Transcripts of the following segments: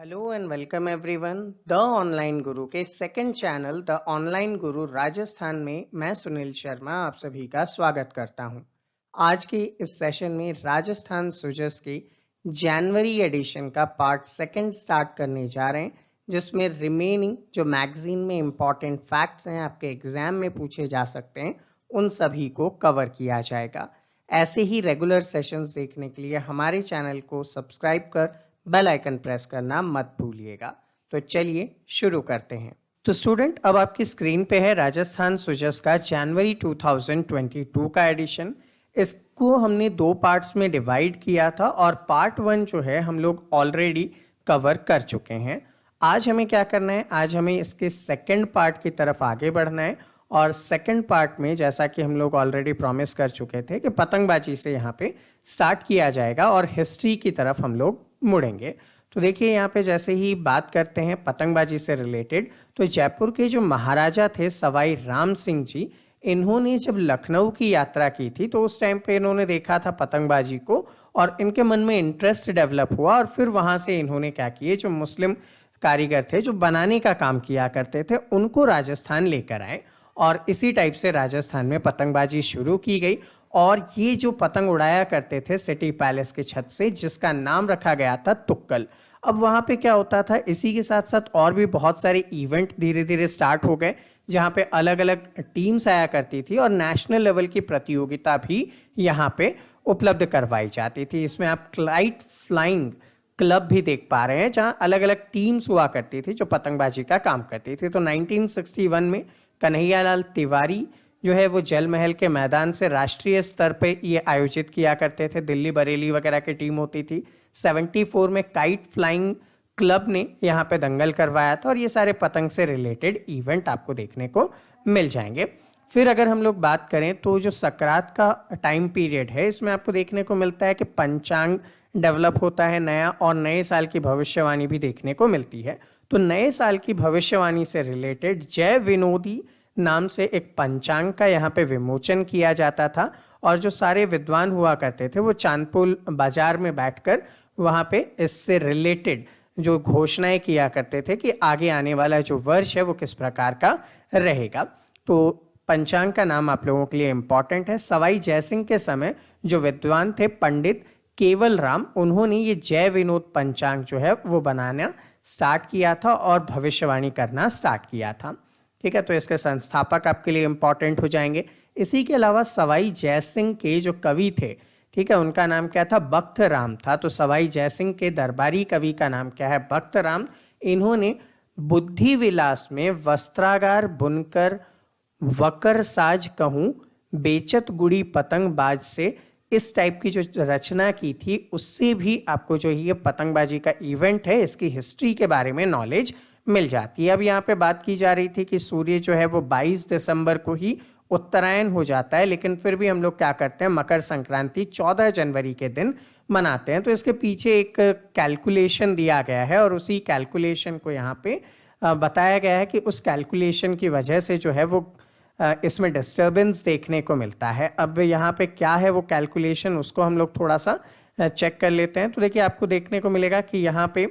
Hello and welcome everyone the online गुरु के second channel the online गुरु राजस्थान में मैं सुनील शर्मा आप सभी का स्वागत करता हूं। आज के इस सेशन में राजस्थान सुजस की जनवरी एडिशन का पार्ट सेकंड स्टार्ट करने जा रहे हैं, जिसमें रिमेनिंग जो मैगजीन में इंपॉर्टेंट फैक्ट्स हैं आपके एग्जाम में पूछे जा सकते हैं उन सभी को कवर किया जाएगा। ऐसे ही रेगुलर सेशंस देखने के लिए हमारे चैनल को सब्सक्राइब कर बेल आइकन प्रेस करना मत भूलिएगा। तो चलिए शुरू करते हैं। तो स्टूडेंट, अब आपकी स्क्रीन पे है राजस्थान सुजस का जनवरी 2022 का एडिशन। इसको हमने दो पार्ट्स में डिवाइड किया था और पार्ट 1 जो है हम लोग ऑलरेडी कवर कर चुके हैं। आज हमें क्या करना है, आज हमें इसके सेकंड पार्ट की तरफ आगे बढ़ना है और सेकंड पार्ट में जैसा कि हम लोग ऑलरेडी प्रॉमिस कर चुके थे कि पतंगबाजी से यहाँ पे स्टार्ट किया जाएगा और हिस्ट्री की तरफ हम लोग मुड़ेंगे। तो देखिए यहाँ पे जैसे ही बात करते हैं पतंगबाजी से रिलेटेड, तो जयपुर के जो महाराजा थे सवाई राम सिंह जी, इन्होंने जब लखनऊ की यात्रा की थी तो उस टाइम पे इन्होंने देखा था पतंगबाजी को और इनके मन में इंटरेस्ट डेवलप हुआ और फिर वहाँ से इन्होंने क्या किए, जो मुस्लिम कारीगर थे जो बनाने का काम किया करते थे उनको राजस्थान लेकर आए और इसी टाइप से राजस्थान में पतंगबाजी शुरू की गई। और ये जो पतंग उड़ाया करते थे सिटी पैलेस के छत से, जिसका नाम रखा गया था तुक्कल। अब वहाँ पे क्या होता था, इसी के साथ साथ और भी बहुत सारे इवेंट धीरे धीरे स्टार्ट हो गए जहाँ पे अलग अलग टीम्स आया करती थी और नेशनल लेवल की प्रतियोगिता भी यहाँ पे उपलब्ध करवाई जाती थी। इसमें आप क्लाइट फ्लाइंग क्लब भी देख पा रहे हैं जहाँ अलग अलग टीम्स हुआ करती थी जो पतंगबाजी का काम करती थी। तो 1961 में कन्हैयालाल तिवारी जो है वो जल महल के मैदान से राष्ट्रीय स्तर पे ये आयोजित किया करते थे, दिल्ली बरेली वगैरह की टीम होती थी। 74 में काइट फ्लाइंग क्लब ने यहाँ पे दंगल करवाया था और ये सारे पतंग से रिलेटेड इवेंट आपको देखने को मिल जाएंगे। फिर अगर हम लोग बात करें तो जो सकरात का टाइम पीरियड है इसमें आपको देखने को मिलता है कि पंचांग डेवलप होता है नया और नए साल की भविष्यवाणी भी देखने को मिलती है। तो नए साल की भविष्यवाणी से रिलेटेड जय विनोदी नाम से एक पंचांग का यहाँ पे विमोचन किया जाता था और जो सारे विद्वान हुआ करते थे वो चांदपुल बाजार में बैठकर वहाँ पे इससे रिलेटेड जो घोषणाएं किया करते थे कि आगे आने वाला जो वर्ष है वो किस प्रकार का रहेगा। तो पंचांग का नाम आप लोगों के लिए इम्पॉर्टेंट है। सवाई जयसिंह के समय जो विद्वान थे पंडित केवल राम, उन्होंने ये जय विनोद पंचांग जो है वो बनाना स्टार्ट किया था और भविष्यवाणी करना स्टार्ट किया था। ठीक है, तो इसके संस्थापक आपके लिए इंपॉर्टेंट हो जाएंगे। इसी के अलावा सवाई जयसिंह के जो कवि थे, ठीक है, उनका नाम क्या था, भक्त राम था। तो सवाई जयसिंह के दरबारी कवि का नाम क्या है, भक्त राम। इन्होंने बुद्धि विलास में वस्त्रागार बुनकर वकर साज कहूँ बेचत गुड़ी पतंग बाज से इस टाइप की जो रचना की थी उससे भी आपको जो ये पतंगबाजी का इवेंट है इसकी हिस्ट्री के बारे में नॉलेज मिल जाती है। अब यहाँ पे बात की जा रही थी कि सूर्य जो है वो 22 दिसंबर को ही उत्तरायण हो जाता है, लेकिन फिर भी हम लोग क्या करते हैं, मकर संक्रांति 14 जनवरी के दिन मनाते हैं। तो इसके पीछे एक कैलकुलेशन दिया गया है और उसी कैलकुलेशन को यहाँ पे बताया गया है कि उस कैलकुलेशन की वजह से जो है वो इसमें डिस्टर्बेंस देखने को मिलता है। अब यहाँ पे क्या है वो कैलकुलेशन, उसको हम लोग थोड़ा सा चेक कर लेते हैं। तो देखिए आपको देखने को मिलेगा कि यहाँ पे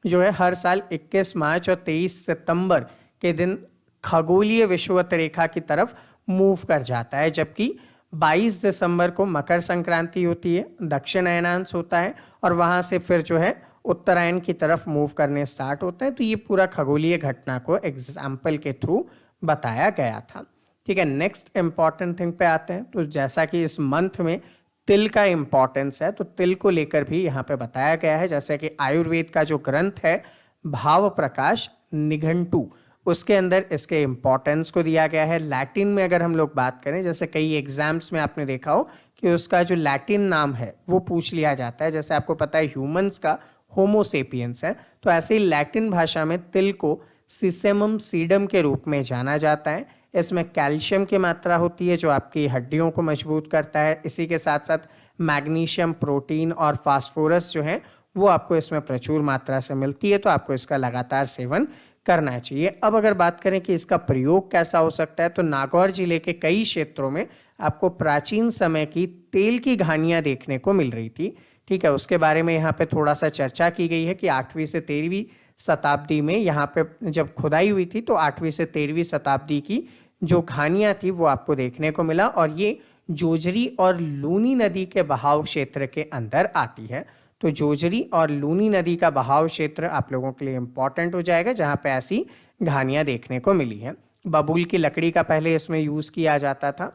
जो है हर साल 21 मार्च और 23 सितंबर के दिन खगोलीय विषुवत रेखा की तरफ मूव कर जाता है, जबकि 22 दिसंबर को मकर संक्रांति होती है, दक्षिण अयनांश होता है और वहाँ से फिर जो है उत्तरायण की तरफ मूव करने स्टार्ट होते हैं। तो ये पूरा खगोलीय घटना को एग्जाम्पल के थ्रू बताया गया था। ठीक है, नेक्स्ट इंपॉर्टेंट थिंग पे आते हैं। तो जैसा कि इस मंथ में तिल का इम्पॉर्टेंस है तो तिल को लेकर भी यहाँ पे बताया गया है। जैसे कि आयुर्वेद का जो ग्रंथ है भाव प्रकाश निघंटु, उसके अंदर इसके इम्पॉर्टेंस को दिया गया है। लैटिन में अगर हम लोग बात करें, जैसे कई एग्जाम्स में आपने देखा हो कि उसका जो लैटिन नाम है वो पूछ लिया जाता है। जैसे आपको पता है ह्यूमंस का होमोसेपियंस है, तो ऐसे ही लैटिन भाषा में तिल को सिसेमम सीडम के रूप में जाना जाता है। इसमें कैल्शियम की मात्रा होती है जो आपकी हड्डियों को मजबूत करता है। इसी के साथ साथ मैग्नीशियम, प्रोटीन और फास्फोरस जो है वो आपको इसमें प्रचुर मात्रा से मिलती है, तो आपको इसका लगातार सेवन करना चाहिए। अब अगर बात करें कि इसका प्रयोग कैसा हो सकता है, तो नागौर जिले के कई क्षेत्रों में आपको प्राचीन समय की तेल की घानियाँ देखने को मिल रही थी। ठीक है, उसके बारे में यहाँ पे थोड़ा सा चर्चा की गई है कि 8वीं से 13वीं शताब्दी में यहाँ पे जब खुदाई हुई थी तो 8वीं से 13वीं शताब्दी की जो कहानियाँ थी वो आपको देखने को मिला, और ये जोजरी और लूनी नदी के बहाव क्षेत्र के अंदर आती है। तो जोजरी और लूनी नदी का बहाव क्षेत्र आप लोगों के लिए इम्पॉर्टेंट हो जाएगा, जहाँ पे ऐसी कहानियाँ देखने को मिली है। बबूल की लकड़ी का पहले इसमें यूज़ किया जाता था।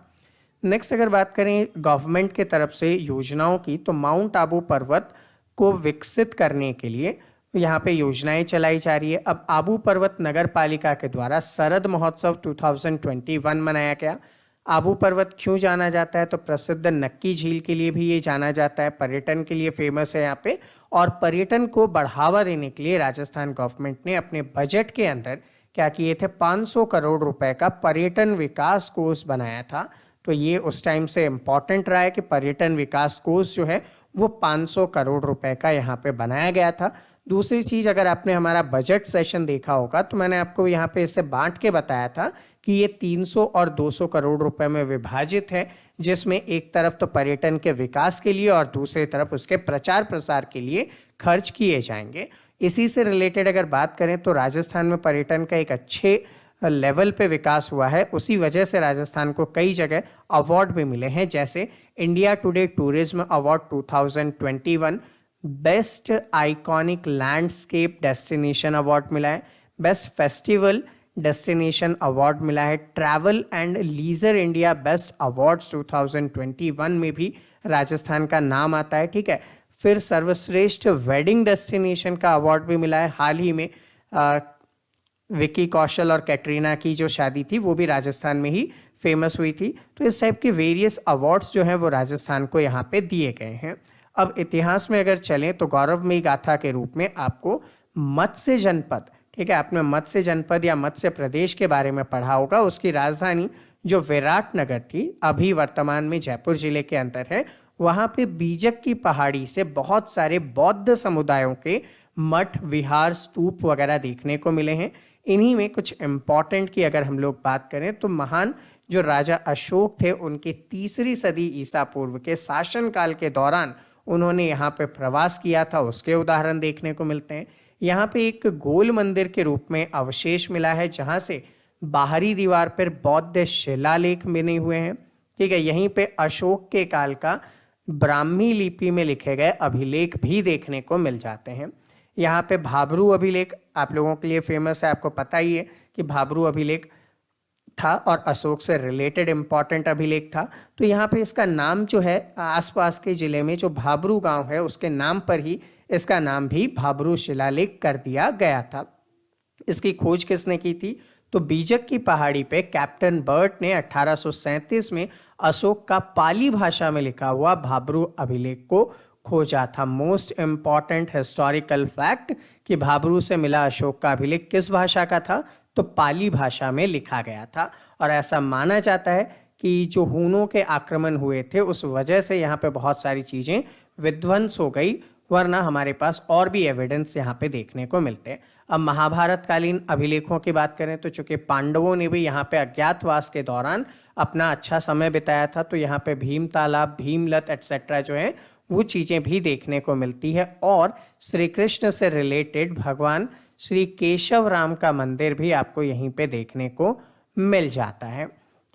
नेक्स्ट अगर बात करें गवर्नमेंट के तरफ से योजनाओं की, तो माउंट आबू पर्वत को विकसित करने के लिए यहाँ पे योजनाएं चलाई जा रही है। अब आबू पर्वत नगर पालिका के द्वारा शरद महोत्सव 2021 मनाया गया। आबू पर्वत क्यों जाना जाता है, तो प्रसिद्ध नक्की झील के लिए भी ये जाना जाता है, पर्यटन के लिए फेमस है यहाँ पे। और पर्यटन को बढ़ावा देने के लिए राजस्थान गवर्नमेंट ने अपने बजट के अंदर क्या किए थे, 500 करोड़ रुपए का पर्यटन विकास कोष बनाया था। तो ये उस टाइम से इम्पॉर्टेंट रहा है कि पर्यटन विकास कोष जो है वो 500 करोड़ रुपए का यहाँ पे बनाया गया था। दूसरी चीज़, अगर आपने हमारा बजट सेशन देखा होगा तो मैंने आपको यहाँ पे इसे बांट के बताया था कि ये 300 और 200 करोड़ रुपए में विभाजित है, जिसमें एक तरफ तो पर्यटन के विकास के लिए और दूसरी तरफ उसके प्रचार प्रसार के लिए खर्च किए जाएंगे। इसी से रिलेटेड अगर बात करें तो राजस्थान में पर्यटन का एक अच्छे लेवल पे विकास हुआ है। उसी वजह से राजस्थान को कई जगह अवार्ड भी मिले हैं, जैसे India Today tourism award 2021, best iconic landscape destination award मिला है, बेस्ट फेस्टिवल डेस्टिनेशन अवार्ड मिला है, travel and leisure India best awards 2021 में भी राजस्थान का नाम आता है। ठीक है, फिर सर्वश्रेष्ठ वेडिंग डेस्टिनेशन का अवार्ड भी मिला है। हाल ही में विकी कौशल और कैटरीना की जो शादी थी वो भी राजस्थान में ही फेमस हुई थी। तो इस टाइप के वेरियस अवार्ड्स जो हैं वो राजस्थान को यहाँ पे दिए गए हैं। अब इतिहास में अगर चलें तो गौरवमयी गाथा के रूप में आपको मत्स्य जनपद, ठीक है, आपने मत्स्य जनपद या मत्स्य प्रदेश के बारे में पढ़ा होगा। उसकी राजधानी जो विराटनगर थी, अभी वर्तमान में जयपुर जिले के अंदर है, वहाँ पे बीजक की पहाड़ी से बहुत सारे बौद्ध समुदायों के मठ, विहार, स्तूप वगैरह देखने को मिले हैं। इन्हीं में कुछ इम्पॉर्टेंट की अगर हम लोग बात करें तो महान जो राजा अशोक थे, उनके 3री सदी ईसा पूर्व के शासनकाल के दौरान उन्होंने यहाँ पे प्रवास किया था, उसके उदाहरण देखने को मिलते हैं। यहाँ पे एक गोल मंदिर के रूप में अवशेष मिला है, जहाँ से बाहरी दीवार पर बौद्ध शिलालेख बने हुए हैं। ठीक है, यहीं पे अशोक के काल का ब्राह्मी लिपि में लिखे गए अभिलेख भी देखने को मिल जाते हैं। यहाँ पे भाबरू अभिलेख आप लोगों के लिए फेमस है, आपको पता ही है कि भाबरू अभिलेख था और अशोक से रिलेटेड इम्पॉर्टेंट अभिलेख था। तो यहाँ पे इसका नाम जो है, आसपास के जिले में जो भाबरू गांव है उसके नाम पर ही इसका नाम भी भाबरू शिलालेख कर दिया गया था। इसकी खोज किसने की थी, तो बीजक की पहाड़ी पे कैप्टन बर्ट ने 1837 में अशोक का पाली भाषा में लिखा हुआ भाबरू अभिलेख को खोजा था। मोस्ट इम्पॉर्टेंट हिस्टोरिकल फैक्ट कि भाबरू से मिला अशोक का अभिलेख किस भाषा का था, तो पाली भाषा में लिखा गया था। और ऐसा माना जाता है कि जो हूनों के आक्रमण हुए थे उस वजह से यहाँ पे बहुत सारी चीज़ें विध्वंस हो गई, वरना हमारे पास और भी एविडेंस यहाँ पे देखने को मिलते हैं। अब महाभारत कालीन अभिलेखों की बात करें तो चूंकि पांडवों ने भी यहाँ पे अज्ञातवास के दौरान अपना अच्छा समय बिताया था, तो यहाँ पे भीम तालाब, भीमलत एटसेट्रा जो है वो चीज़ें भी देखने को मिलती है। और श्री कृष्ण से रिलेटेड भगवान श्री केशव राम का मंदिर भी आपको यहीं पे देखने को मिल जाता है।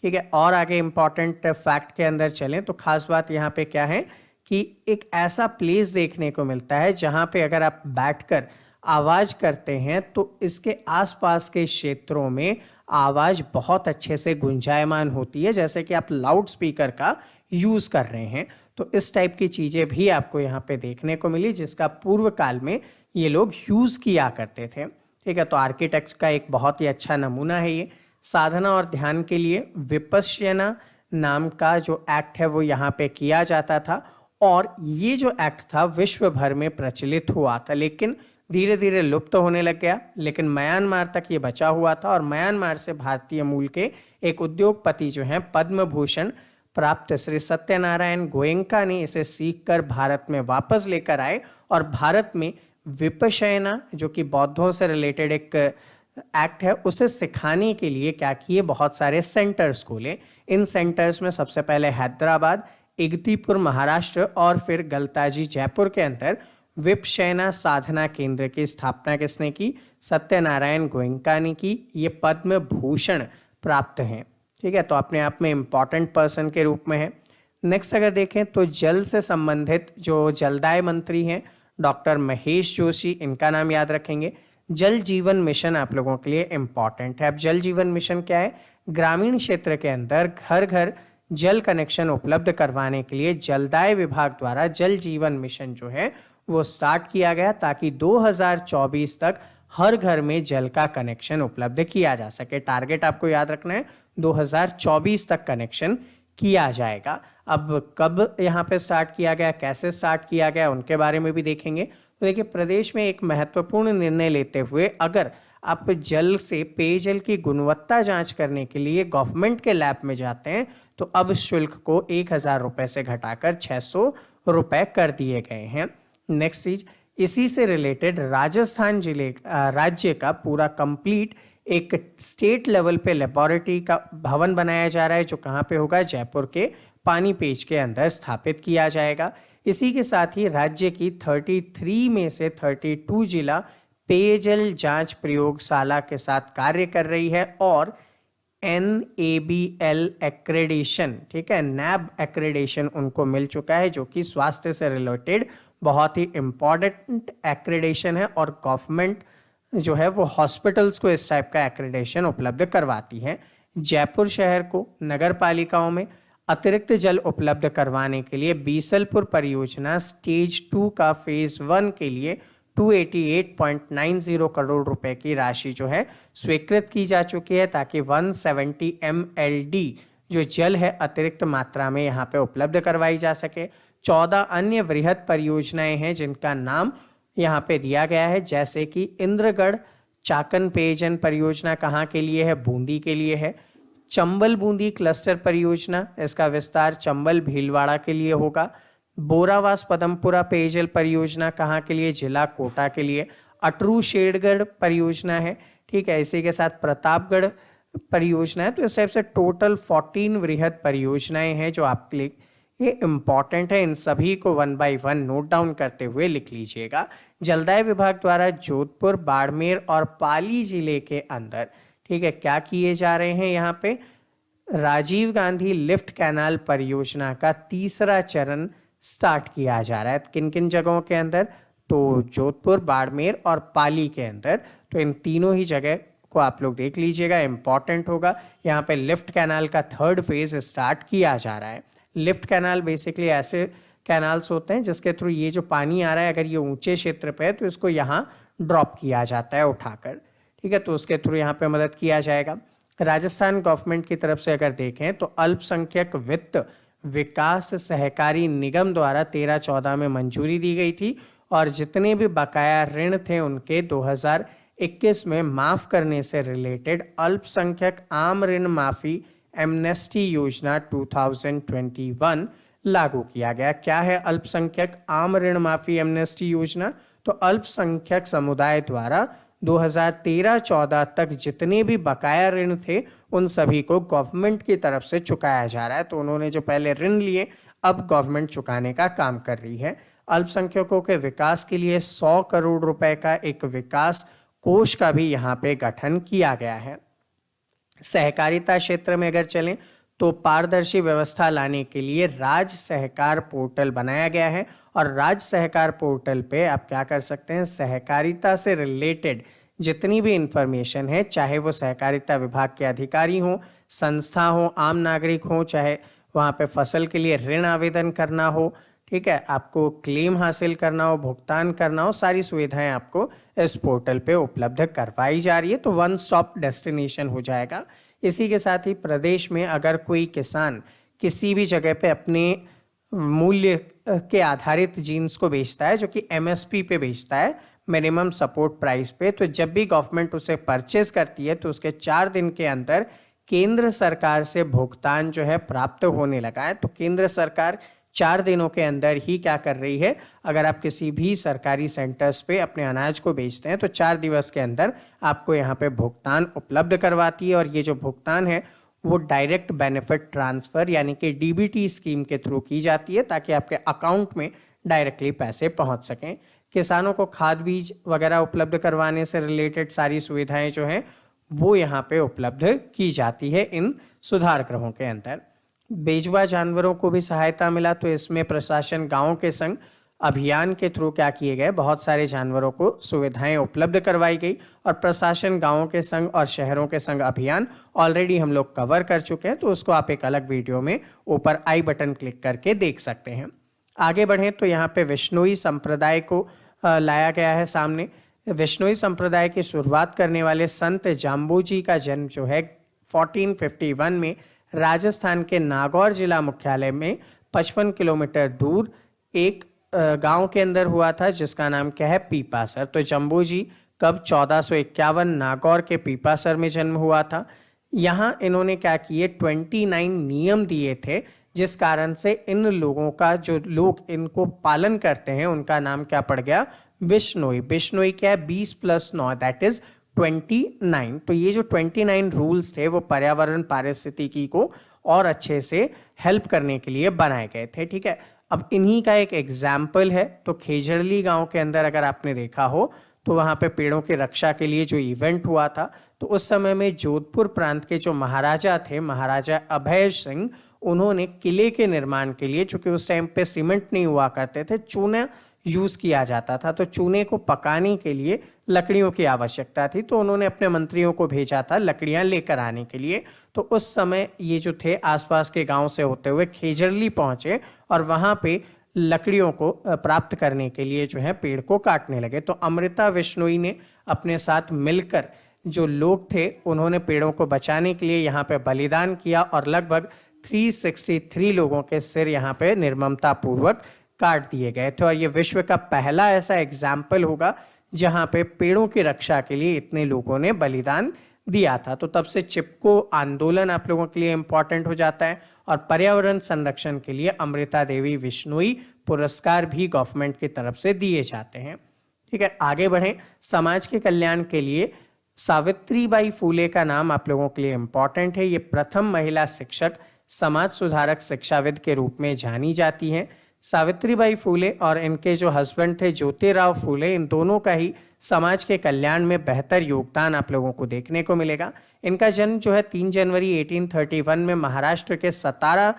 ठीक है, और आगे इम्पॉर्टेंट फैक्ट के अंदर चलें तो खास बात यहाँ पे क्या है कि एक ऐसा प्लेस देखने को मिलता है जहाँ पे अगर आप बैठकर आवाज़ करते हैं तो इसके आसपास के क्षेत्रों में आवाज़ बहुत अच्छे से गुंजायमान होती है, जैसे कि आप लाउड स्पीकर का यूज़ कर रहे हैं। तो इस टाइप की चीज़ें भी आपको यहाँ पे देखने को मिली, जिसका पूर्व काल में ये लोग यूज़ किया करते थे। ठीक है, तो आर्किटेक्ट का एक बहुत ही अच्छा नमूना है ये। साधना और ध्यान के लिए विपश्यना नाम का जो एक्ट है वो यहाँ पे किया जाता था, और ये जो एक्ट था विश्व भर में प्रचलित हुआ था, लेकिन धीरे धीरे लुप्त होने लग गया। लेकिन म्यांमार तक ये बचा हुआ था, और म्यांमार से भारतीय मूल के एक उद्योगपति जो हैं पद्म भूषण प्राप्त श्री सत्यनारायण गोयंका ने इसे सीखकर भारत में वापस लेकर आए, और भारत में विपश्यना जो कि बौद्धों से रिलेटेड एक एक्ट है उसे सिखाने के लिए क्या किए, बहुत सारे सेंटर्स खोले। इन सेंटर्स में सबसे पहले हैदराबाद, इगतीपुर महाराष्ट्र और फिर गलताजी जयपुर के अंदर विपशयना साधना केंद्र की स्थापना किसने की? सत्यनारायण गोयनका ने की। ये पद्म भूषण प्राप्त हैं। ठीक है, तो अपने आप में इम्पॉर्टेंट पर्सन के रूप में है। नेक्स्ट अगर देखें तो जल से संबंधित जो जलदाय मंत्री हैं डॉक्टर महेश जोशी, इनका नाम याद रखेंगे। जल जीवन मिशन आप लोगों के लिए इम्पॉर्टेंट है। अब जल जीवन मिशन क्या है? ग्रामीण क्षेत्र के अंदर घर घर जल कनेक्शन उपलब्ध करवाने के लिए जलदाय विभाग द्वारा जल जीवन मिशन जो है वो स्टार्ट किया गया, ताकि 2024 तक हर घर में जल का कनेक्शन उपलब्ध किया जा सके। टारगेट आपको याद रखना है, 2024 तक कनेक्शन किया जाएगा। अब कब यहाँ पे स्टार्ट किया गया, कैसे स्टार्ट किया गया, उनके बारे में भी देखेंगे। तो देखिए, प्रदेश में एक महत्वपूर्ण निर्णय लेते हुए अगर आप जल से पेयजल की गुणवत्ता जांच करने के लिए गवर्नमेंट के लैब में जाते हैं तो अब शुल्क को 1,000 रुपये से घटाकर 600 रुपये कर दिए गए हैं। नेक्स्ट चीज, इसी से रिलेटेड राजस्थान राज्य का पूरा कंप्लीट एक स्टेट लेवल पे लेबोरेटरी का भवन बनाया जा रहा है, जो कहाँ पे होगा? जयपुर के पानीपेच के अंदर स्थापित किया जाएगा। इसी के साथ ही राज्य की 33 में से 32 जिला पेयजल जांच प्रयोगशाला के साथ कार्य कर रही है और NABL एक्रेडिशन, ठीक है, NAB एक्रेडिशन उनको मिल चुका है, जो कि स्वास्थ्य से रिलेटेड बहुत ही इम्पॉर्टेंट एक्रेडिशन है और गवर्नमेंट जो है वो हॉस्पिटल्स को इस टाइप का एक्रेडिशन उपलब्ध करवाती है। जयपुर शहर को नगर पालिकाओं में अतिरिक्त जल उपलब्ध करवाने के लिए बीसलपुर परियोजना स्टेज 2 का फेज 1 के लिए 288.90 करोड़ रुपए की राशि जो है स्वीकृत की जा चुकी है, ताकि 170 MLD जो जल है अतिरिक्त मात्रा में यहाँ पे उपलब्ध करवाई जा सके। 14 अन्य वृहद परियोजनाएं हैं जिनका नाम यहाँ पे दिया गया है, जैसे कि इंद्रगढ़ चाकन पेयजन परियोजना कहाँ के लिए है? बूंदी के लिए है। चंबल बूंदी क्लस्टर परियोजना, इसका विस्तार चंबल भीलवाड़ा के लिए होगा। बोरावास पदमपुरा पेयजल परियोजना कहाँ के लिए? जिला कोटा के लिए। अटरू शेरगढ़ परियोजना है, ठीक है, इसी के साथ प्रतापगढ़ परियोजना है। तो इस टाइप से टोटल 14 वृहद परियोजनाएं हैं जो आपके लिए ये इम्पॉर्टेंट है। इन सभी को 1 बाय 1 नोट डाउन करते हुए लिख लीजिएगा। जलदाय विभाग द्वारा जोधपुर, बाड़मेर और पाली जिले के अंदर, ठीक है, क्या किए जा रहे हैं? यहाँ पे राजीव गांधी लिफ्ट कैनाल परियोजना का तीसरा चरण स्टार्ट किया जा रहा है। किन किन जगहों के अंदर? तो जोधपुर, बाड़मेर और पाली के अंदर। तो इन तीनों ही जगह को आप लोग देख लीजिएगा, इंपॉर्टेंट होगा। यहाँ पे लिफ्ट कैनाल का 3rd फेज स्टार्ट किया जा रहा है। लिफ्ट कैनाल बेसिकली ऐसे कैनाल्स होते हैं जिसके थ्रू ये जो पानी आ रहा है, अगर ये ऊंचे क्षेत्र पे है तो इसको यहाँ ड्रॉप किया जाता है उठाकर, ठीक है, तो उसके थ्रू यहाँ पे मदद किया जाएगा। राजस्थान गवर्नमेंट की तरफ से अगर देखें तो अल्पसंख्यक वित्त विकास सहकारी निगम द्वारा 13-14 में मंजूरी दी गई थी और जितने भी बकाया ऋण थे उनके 2021 में माफ करने से रिलेटेड अल्पसंख्यक आम ऋण माफी एमनेस्टी योजना 2021 लागू किया गया। क्या है अल्पसंख्यक आम ऋण माफी एमनेस्टी योजना? तो अल्पसंख्यक समुदाय द्वारा 2013-14 तक जितने भी बकाया ऋण थे उन सभी को गवर्नमेंट की तरफ से चुकाया जा रहा है। तो उन्होंने जो पहले ऋण लिए अब गवर्नमेंट चुकाने का काम कर रही है। अल्पसंख्यकों के विकास के लिए 100 करोड़ रुपए का एक विकास कोष का भी यहाँ पे गठन किया गया है। सहकारिता क्षेत्र में अगर चलें तो पारदर्शी व्यवस्था लाने के लिए राज्य सहकार पोर्टल बनाया गया है और राज्य सहकार पोर्टल पे आप क्या कर सकते हैं? सहकारिता से रिलेटेड जितनी भी इंफॉर्मेशन है, चाहे वो सहकारिता विभाग के अधिकारी हों, संस्था हो, आम नागरिक हो, चाहे वहाँ पे फसल के लिए ऋण आवेदन करना हो, ठीक है, आपको क्लेम हासिल करना हो, भुगतान करना हो, सारी सुविधाएं आपको इस पोर्टल पे उपलब्ध करवाई जा रही है। तो 1 स्टॉप डेस्टिनेशन हो जाएगा। इसी के साथ ही प्रदेश में अगर कोई किसान किसी भी जगह पे अपने मूल्य के आधारित जीन्स को बेचता है, जो कि MSP पे बेचता है, मिनिमम सपोर्ट प्राइस पे, तो जब भी गवर्नमेंट उसे परचेज करती है तो उसके 4 दिन के अंदर केंद्र सरकार से भुगतान जो है प्राप्त होने लगा है। तो केंद्र सरकार 4 दिनों के अंदर ही क्या कर रही है? अगर आप किसी भी सरकारी सेंटर्स पे अपने अनाज को बेचते हैं तो 4 दिवस के अंदर आपको यहाँ पे भुगतान उपलब्ध करवाती है और ये जो भुगतान है वो डायरेक्ट बेनिफिट ट्रांसफ़र यानी कि डीबीटी स्कीम के थ्रू की जाती है, ताकि आपके अकाउंट में डायरेक्टली पैसे पहुंच सकें। किसानों को खाद बीज वगैरह उपलब्ध करवाने से रिलेटेड सारी सुविधाएं जो हैं वो यहाँ पे उपलब्ध की जाती है इन सुधार गृहों के अंदर। बेजुबान जानवरों को भी सहायता मिला, तो इसमें प्रशासन गांव के संग अभियान के थ्रू क्या किए गए, बहुत सारे जानवरों को सुविधाएं उपलब्ध करवाई गई। और प्रशासन गांवों के संग और शहरों के संग अभियान ऑलरेडी हम लोग कवर कर चुके हैं, तो उसको आप एक अलग वीडियो में ऊपर आई बटन क्लिक करके देख सकते हैं। आगे बढ़ें तो यहाँ पे विश्नोई संप्रदाय को लाया गया है सामने। विश्नोई संप्रदाय की शुरुआत करने वाले संत जाम्बूजी का जन्म जो है 1451 में राजस्थान के नागौर जिला मुख्यालय में 55 किलोमीटर दूर एक गांव के अंदर हुआ था, जिसका नाम क्या है, पीपासर। तो जम्बूजी कब 1451 नागौर के पीपासर में जन्म हुआ था। यहाँ इन्होंने क्या किए, 29 नियम दिए थे, जिस कारण से इन लोगों का, जो लोग इनको पालन करते हैं, उनका नाम क्या पड़ गया, विश्नोई। विश्नोई क्या है, 20 + 9 दैट इज 29। तो ये जो 29 रूल्स थे वो पर्यावरण पारिस्थितिकी को और अच्छे से हेल्प करने के लिए बनाए गए थे। ठीक है, अब इन्हीं का एक एग्जाम्पल है। तो खेजड़ली गांव के अंदर अगर आपने देखा हो तो वहाँ पे पेड़ों की रक्षा के लिए जो इवेंट हुआ था, तो उस समय में जोधपुर प्रांत के जो महाराजा थे, महाराजा अभय सिंह, उन्होंने किले के निर्माण के लिए, चूंकि उस टाइम पे सीमेंट नहीं हुआ करते थे, चूना यूज किया जाता था, तो चूने को पकाने के लिए लकड़ियों की आवश्यकता थी। तो उन्होंने अपने मंत्रियों को भेजा था लकड़ियां लेकर आने के लिए। तो उस समय ये जो थे आसपास के गांव से होते हुए खेजड़ली पहुंचे और वहां पे लकड़ियों को प्राप्त करने के लिए जो है पेड़ को काटने लगे। तो अमृता विश्नोई ने अपने साथ मिलकर, जो लोग थे, उन्होंने पेड़ों को बचाने के लिए यहाँ पे बलिदान किया और लगभग 363 लोगों के सिर यहाँ पे निर्ममता पूर्वक काट दिए गए थे। और ये विश्व का पहला ऐसा एग्जाम्पल होगा जहाँ पे पेड़ों की रक्षा के लिए इतने लोगों ने बलिदान दिया था। तो तब से चिपको आंदोलन आप लोगों के लिए इंपॉर्टेंट हो जाता है और पर्यावरण संरक्षण के लिए अमृता देवी विश्नोई पुरस्कार भी गवर्नमेंट की तरफ से दिए जाते हैं। ठीक है, आगे बढ़ें। समाज के कल्याण के लिए सावित्रीबाई फूले का नाम आप लोगों के लिए इंपॉर्टेंट है। ये प्रथम महिला शिक्षक, समाज सुधारक, शिक्षाविद के रूप में जानी जाती हैं। सावित्रीबाई फूले और इनके जो हस्बैंड थे ज्योतिराव फूले, इन दोनों का ही समाज के कल्याण में बेहतर योगदान आप लोगों को देखने को मिलेगा। इनका जन्म जो है 3 जनवरी 1831 में महाराष्ट्र के सतारा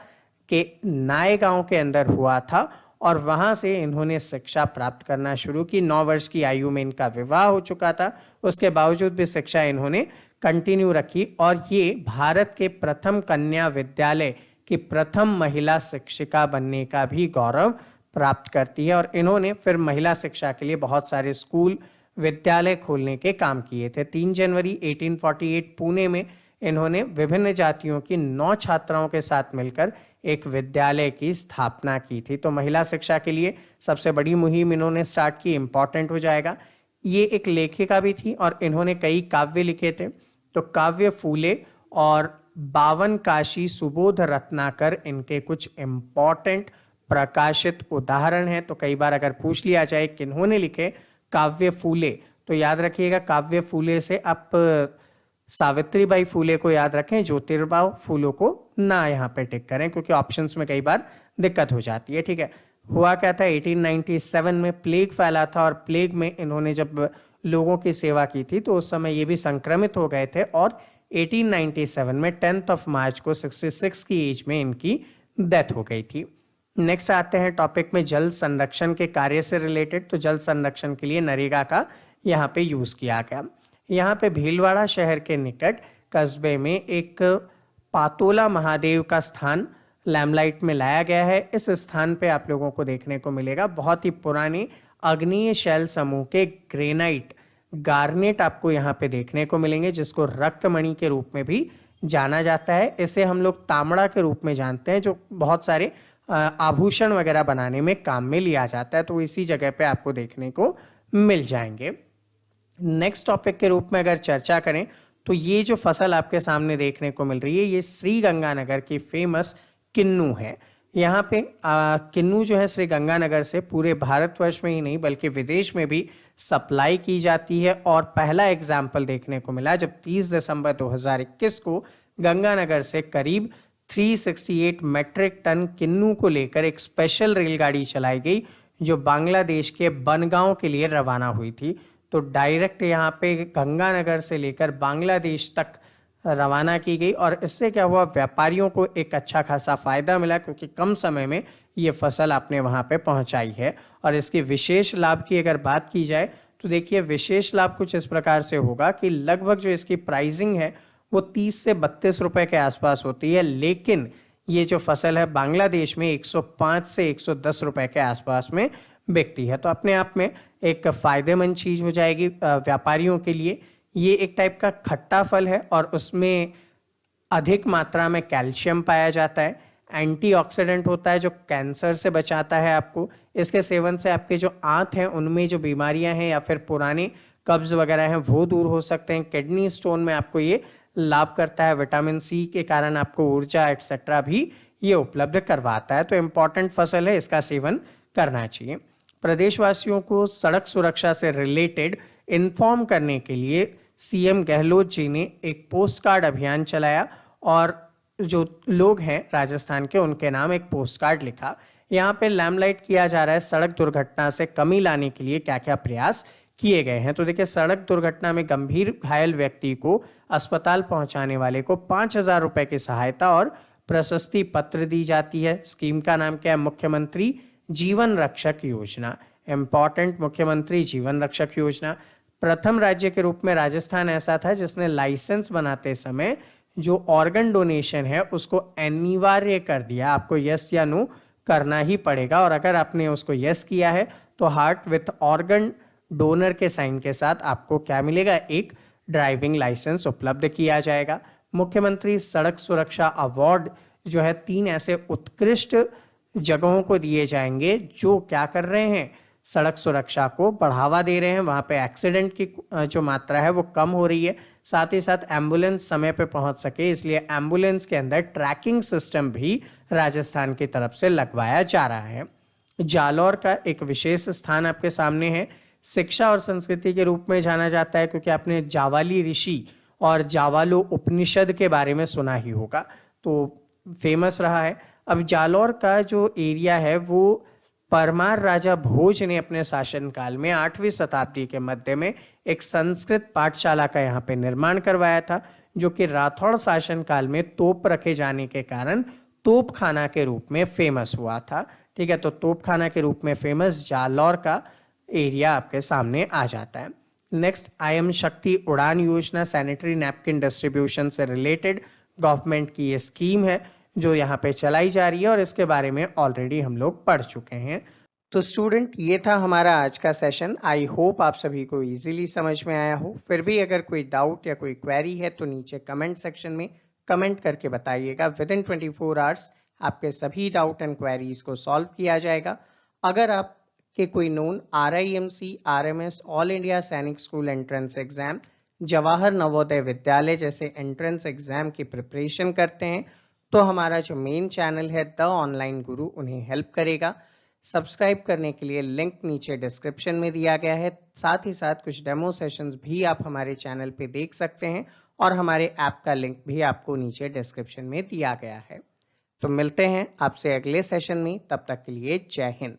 के नाय गांव के अंदर हुआ था और वहां से इन्होंने शिक्षा प्राप्त करना शुरू की। 9 वर्ष की आयु में इनका विवाह हो चुका था, उसके बावजूद भी शिक्षा इन्होंने कंटिन्यू रखी और ये भारत के प्रथम कन्या विद्यालय की प्रथम महिला शिक्षिका बनने का भी गौरव प्राप्त करती है। और इन्होंने फिर महिला शिक्षा के लिए बहुत सारे स्कूल, विद्यालय खोलने के काम किए थे। 3 जनवरी 1848 पुणे में इन्होंने विभिन्न जातियों की 9 छात्राओं के साथ मिलकर एक विद्यालय की स्थापना की थी। तो महिला शिक्षा के लिए सबसे बड़ी मुहिम इन्होंने स्टार्ट की, इंपॉर्टेंट हो जाएगा। ये एक लेखिका भी थी और इन्होंने कई काव्य लिखे थे। तो काव्य फूले और 52 काशी सुबोध रत्नाकर इनके कुछ इंपॉर्टेंट प्रकाशित उदाहरण हैं। तो कई बार अगर पूछ लिया जाए किन्होंने लिखे काव्य फूले, तो याद रखिएगा काव्य फूले से आप सावित्रीबाई फूले को याद रखें, ज्योतिराव फूले को ना यहाँ पे टिक करें क्योंकि ऑप्शंस में कई बार दिक्कत हो जाती है। ठीक है, हुआ क्या था, 1897 में प्लेग फैला था और प्लेग में इन्होंने जब लोगों की सेवा की थी तो उस समय ये भी संक्रमित हो गए थे और 1897 में 10 मार्च को 66 की एज में इनकी डेथ हो गई थी। नेक्स्ट आते हैं टॉपिक में जल संरक्षण के कार्य से रिलेटेड। तो जल संरक्षण के लिए नरेगा का यहाँ पे यूज किया गया। यहाँ पे भीलवाड़ा शहर के निकट कस्बे में एक पातोला महादेव का स्थान लैमलाइट में लाया गया है। इस स्थान पे आप लोगों को देखने को मिलेगा बहुत ही पुराने आग्नेय शैल समूह के ग्रेनाइट, गार्नेट आपको यहाँ पे देखने को मिलेंगे, जिसको रक्तमणि के रूप में भी जाना जाता है। इसे हम लोग तांबड़ा के रूप में जानते हैं, जो बहुत सारे आभूषण वगैरह बनाने में काम में लिया जाता है। तो इसी जगह पे आपको देखने को मिल जाएंगे। नेक्स्ट टॉपिक के रूप में अगर चर्चा करें तो ये जो फसल आपके सामने देखने को मिल रही है, ये श्री गंगानगर की फेमस किन्नू है। यहाँ पे किन्नू जो है श्री गंगानगर से पूरे भारतवर्ष में ही नहीं बल्कि विदेश में भी सप्लाई की जाती है। और पहला एग्जाम्पल देखने को मिला जब 30 दिसंबर 2021 को गंगानगर से करीब 368 मैट्रिक टन किन्नू को लेकर एक स्पेशल रेलगाड़ी चलाई गई जो बांग्लादेश के बनगांव के लिए रवाना हुई थी। तो डायरेक्ट यहाँ पे गंगानगर से लेकर बांग्लादेश तक रवाना की गई और इससे क्या हुआ, व्यापारियों को एक अच्छा खासा फायदा मिला क्योंकि कम समय में ये फसल आपने वहाँ पे पहुँचाई है। और इसके विशेष लाभ की अगर बात की जाए तो देखिए विशेष लाभ कुछ इस प्रकार से होगा कि लगभग जो इसकी प्राइसिंग है वो 30 से 32 रुपए के आसपास होती है, लेकिन ये जो फसल है बांग्लादेश में 105 से 110 रुपए के आसपास में बिकती है। तो अपने आप में एक फायदेमंद चीज हो जाएगी व्यापारियों के लिए। ये एक टाइप का खट्टा फल है और उसमें अधिक मात्रा में कैल्शियम पाया जाता है, एंटीऑक्सीडेंट होता है जो कैंसर से बचाता है आपको। इसके सेवन से आपके जो आंत हैं उनमें जो बीमारियां हैं या फिर पुराने कब्ज वगैरह हैं वो दूर हो सकते हैं। किडनी स्टोन में आपको ये लाभ करता है, विटामिन सी के कारण आपको ऊर्जा एक्सेट्रा भी ये उपलब्ध करवाता है। तो इम्पॉर्टेंट फसल है, इसका सेवन करना चाहिए। प्रदेशवासियों को सड़क सुरक्षा से रिलेटेड इन्फॉर्म करने के लिए सीएम गहलोत जी ने एक पोस्ट कार्ड अभियान चलाया और जो लोग हैं राजस्थान के उनके नाम एक पोस्ट कार्ड लिखा। यहाँ पे लैम्पलाइट किया जा रहा है सड़क दुर्घटना से कमी लाने के लिए क्या क्या प्रयास किए गए हैं। तो देखिए सड़क दुर्घटना में गंभीर घायल व्यक्ति को अस्पताल पहुंचाने वाले को 5,000 रुपए की सहायता और प्रशस्ति पत्र दी जाती है। स्कीम का नाम क्या है, मुख्यमंत्री जीवन रक्षक योजना। इंपॉर्टेंट, मुख्यमंत्री जीवन रक्षक योजना। प्रथम राज्य के रूप में राजस्थान ऐसा था जिसने लाइसेंस बनाते समय जो ऑर्गन डोनेशन है उसको अनिवार्य कर दिया, आपको यस या नो करना ही पड़ेगा। और अगर आपने उसको यस किया है तो हार्ट विथ ऑर्गन डोनर के साइन के साथ आपको क्या मिलेगा, एक ड्राइविंग लाइसेंस उपलब्ध किया जाएगा। मुख्यमंत्री सड़क सुरक्षा अवार्ड जो है 3 ऐसे उत्कृष्ट जगहों को दिए जाएंगे जो क्या कर रहे हैं, सड़क सुरक्षा को बढ़ावा दे रहे हैं। वहाँ पे एक्सीडेंट की जो मात्रा है वो कम हो रही है, साथ ही साथ एम्बुलेंस समय पे पहुँच सके इसलिए एम्बुलेंस के अंदर ट्रैकिंग सिस्टम भी राजस्थान की तरफ से लगवाया जा रहा है। जालौर का एक विशेष स्थान आपके सामने है, शिक्षा और संस्कृति के रूप में जाना जाता है क्योंकि आपने जावाली ऋषि और जावालो उपनिषद के बारे में सुना ही होगा, तो फेमस रहा है। अब जालौर का जो एरिया है वो परमार राजा भोज ने अपने शासनकाल में 8वीं शताब्दी के मध्य में एक संस्कृत पाठशाला का यहाँ पे निर्माण करवाया था जो कि राठौड़ शासनकाल में तोप रखे जाने के कारण तोपखाना के रूप में फेमस हुआ था। ठीक है, तो तोपखाना के रूप में फेमस जालौर का एरिया आपके सामने आ जाता है। नेक्स्ट, IM शक्ति उड़ान योजना सैनिटरी नैपकिन डिस्ट्रीब्यूशन से रिलेटेड गवर्नमेंट की ये स्कीम है जो यहाँ पे चलाई जा रही है और इसके बारे में ऑलरेडी हम लोग पढ़ चुके हैं। तो स्टूडेंट ये था हमारा आज का सेशन। आई होप आप सभी को इजीली समझ में आया हो। फिर भी अगर कोई डाउट या कोई क्वेरी है तो नीचे कमेंट सेक्शन में कमेंट करके बताइएगा। विदिन 24 आवर्स आपके सभी डाउट एंड क्वेरीज को सॉल्व किया जाएगा। अगर आपके कोई नोन RIMC, RMS, all India Sainik school entrance exam, Jawahar Navodaya Vidyalaya जैसे एंट्रेंस एग्जाम की प्रिपरेशन करते हैं तो हमारा जो मेन चैनल है द ऑनलाइन गुरु उन्हें हेल्प करेगा। सब्सक्राइब करने के लिए लिंक नीचे डिस्क्रिप्शन में दिया गया है। साथ ही साथ कुछ डेमो सेशंस भी आप हमारे चैनल पे देख सकते हैं और हमारे ऐप का लिंक भी आपको नीचे डिस्क्रिप्शन में दिया गया है। तो मिलते हैं आपसे अगले सेशन में, तब तक के लिए जय हिंद।